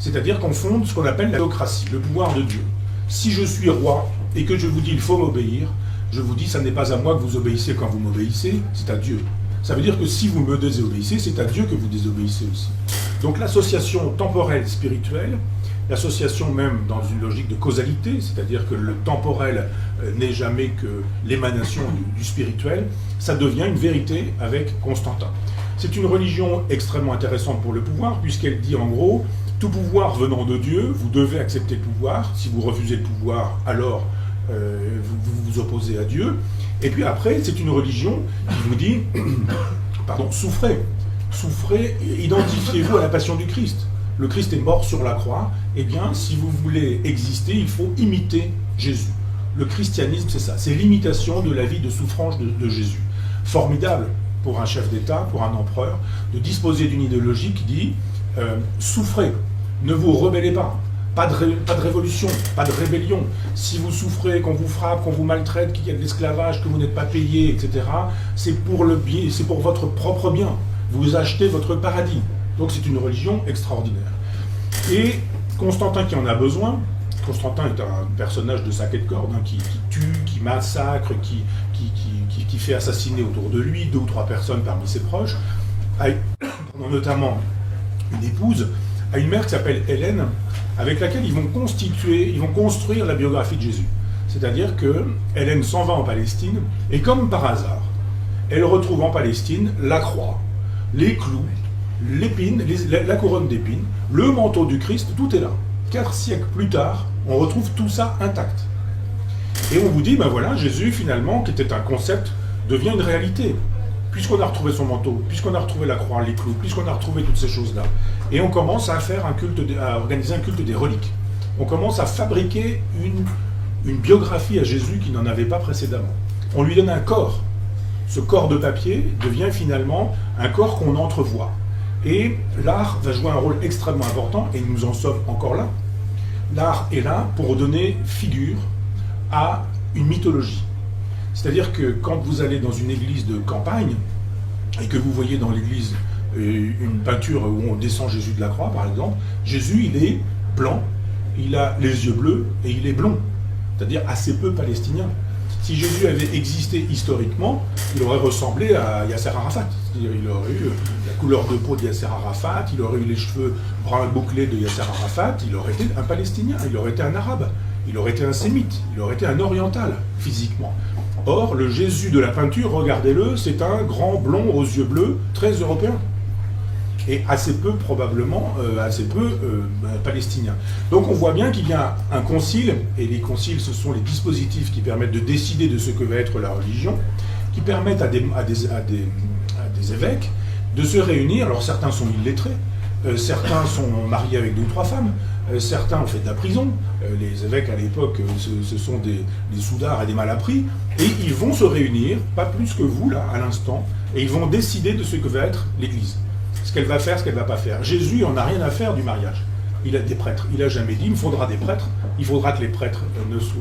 C'est-à-dire qu'on fonde ce qu'on appelle la théocratie, le pouvoir de Dieu. Si je suis roi et que je vous dis il faut m'obéir, je vous dis ça n'est pas à moi que vous obéissez quand vous m'obéissez, c'est à Dieu. Ça veut dire que si vous me désobéissez, c'est à Dieu que vous désobéissez aussi. Donc l'association temporelle spirituelle, l'association même dans une logique de causalité, c'est-à-dire que le temporel n'est jamais que l'émanation du spirituel, ça devient une vérité avec Constantin. C'est une religion extrêmement intéressante pour le pouvoir, puisqu'elle dit en gros, tout pouvoir venant de Dieu, vous devez accepter le pouvoir. Si vous refusez le pouvoir, alors vous vous opposez à Dieu. Et puis après, c'est une religion qui vous dit, pardon, souffrez, identifiez-vous à la passion du Christ. Le Christ est mort sur la croix. Eh bien, si vous voulez exister, il faut imiter Jésus. Le christianisme, c'est ça, c'est l'imitation de la vie de souffrance de Jésus. Formidable pour un chef d'État, pour un empereur, de disposer d'une idéologie qui dit souffrez, ne vous rebellez pas. Pas de révolution, pas de rébellion. Si vous souffrez, qu'on vous frappe, qu'on vous maltraite, qu'il y a de l'esclavage, que vous n'êtes pas payé, etc., c'est pour le bien, c'est pour votre propre bien. Vous achetez votre paradis. Donc c'est une religion extraordinaire. Et Constantin qui en a besoin, Constantin est un personnage de sac et de corde, qui tue, qui massacre, qui fait assassiner autour de lui 2 ou 3 personnes parmi ses proches, avec notamment une épouse, a une mère qui s'appelle Hélène, avec laquelle ils vont construire la biographie de Jésus. C'est-à-dire que Hélène s'en va en Palestine, et comme par hasard, elle retrouve en Palestine la croix, les clous, l'épine, la couronne d'épines, le manteau du Christ, tout est là. 4 siècles plus tard, on retrouve tout ça intact. Et on vous dit, ben voilà, Jésus finalement, qui était un concept, devient une réalité. Puisqu'on a retrouvé son manteau, puisqu'on a retrouvé la croix, les clous, puisqu'on a retrouvé toutes ces choses-là. Et on commence à faire à organiser un culte des reliques. On commence à fabriquer une biographie à Jésus qui n'en avait pas précédemment. On lui donne un corps. Ce corps de papier devient finalement un corps qu'on entrevoit. Et l'art va jouer un rôle extrêmement important, et nous en sommes encore là. L'art est là pour donner figure à une mythologie. C'est-à-dire que quand vous allez dans une église de campagne, et que vous voyez dans l'église une peinture où on descend Jésus de la croix, par exemple, Jésus, il est blanc, il a les yeux bleus, et il est blond, c'est-à-dire assez peu palestinien. Si Jésus avait existé historiquement, il aurait ressemblé à Yasser Arafat. C'est-à-dire, il aurait eu la couleur de peau de Yasser Arafat, il aurait eu les cheveux bruns bouclés de Yasser Arafat, il aurait été un Palestinien, il aurait été un Arabe, il aurait été un Sémite, il aurait été un Oriental, physiquement. Or, le Jésus de la peinture, regardez-le, c'est un grand blond aux yeux bleus, très européen. Et assez peu, probablement, palestinien. Donc on voit bien qu'il y a un concile, et les conciles, ce sont les dispositifs qui permettent de décider de ce que va être la religion, qui permettent à des évêques de se réunir. Alors certains sont illettrés, certains sont mariés avec 2 ou 3 femmes, certains ont fait de la prison. Les évêques à l'époque, ce sont des soudards et des malappris, et ils vont se réunir, pas plus que vous, là, à l'instant, et ils vont décider de ce que va être l'Église. Ce qu'elle va faire, ce qu'elle ne va pas faire. Jésus en a rien à faire du mariage. Il a des prêtres. Il n'a jamais dit, il me faudra des prêtres, il faudra que les prêtres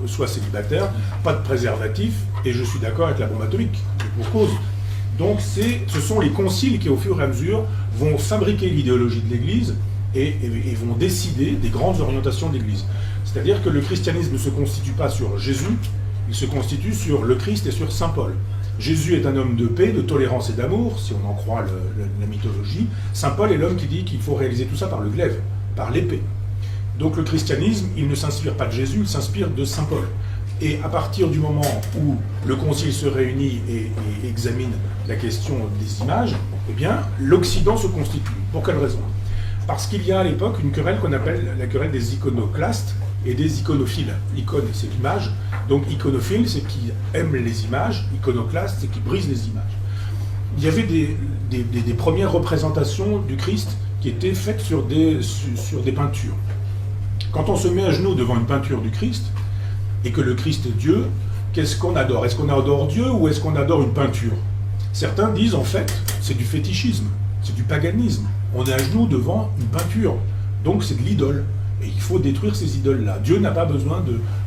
soient célibataires, pas de préservatif, et je suis d'accord avec la bombe atomique, pour cause. Donc ce sont les conciles qui, au fur et à mesure, vont fabriquer l'idéologie de l'Église et vont décider des grandes orientations de l'Église. C'est-à-dire que le christianisme ne se constitue pas sur Jésus, il se constitue sur le Christ et sur Saint Paul. Jésus est un homme de paix, de tolérance et d'amour, si on en croit la mythologie. Saint Paul est l'homme qui dit qu'il faut réaliser tout ça par le glaive, par l'épée. Donc le christianisme, il ne s'inspire pas de Jésus, il s'inspire de Saint Paul. Et à partir du moment où le concile se réunit et examine la question des images, eh bien, l'Occident se constitue. Pour quelle raison? Parce qu'il y a à l'époque une querelle qu'on appelle la querelle des iconoclastes et des iconophiles. Icône, c'est l'image. Donc iconophile, c'est qui aime les images. Iconoclaste, c'est qui brise les images. Il y avait des premières représentations du Christ qui étaient faites sur des peintures. Quand on se met à genoux devant une peinture du Christ, et que le Christ est Dieu, qu'est-ce qu'on adore? Est-ce qu'on adore Dieu ou est-ce qu'on adore une peinture? Certains disent en fait, c'est du fétichisme, c'est du paganisme. On est à genoux devant une peinture, donc c'est de l'idole. Et il faut détruire ces idoles-là. Dieu n'a pas besoin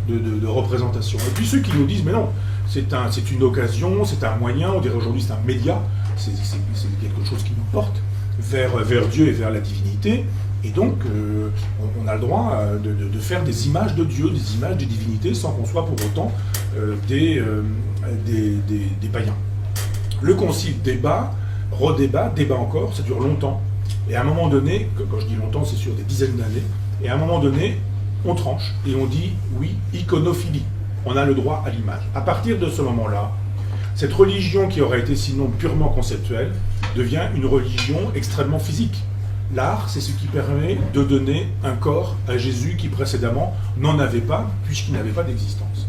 de représentation. Et puis ceux qui nous disent, mais non, c'est une occasion, c'est un moyen, on dirait aujourd'hui c'est un média, c'est quelque chose qui nous porte vers Dieu et vers la divinité, Et donc, on a le droit de faire des images de Dieu, des images des divinités, sans qu'on soit pour autant des païens. Le concile débat, redébat, débat encore, ça dure longtemps. Et à un moment donné, quand je dis longtemps, c'est sur des dizaines d'années, et à un moment donné, on tranche et on dit, oui, iconophilie, on a le droit à l'image. À partir de ce moment-là, cette religion qui aurait été sinon purement conceptuelle devient une religion extrêmement physique. L'art, c'est ce qui permet de donner un corps à Jésus qui précédemment n'en avait pas, puisqu'il n'avait pas d'existence.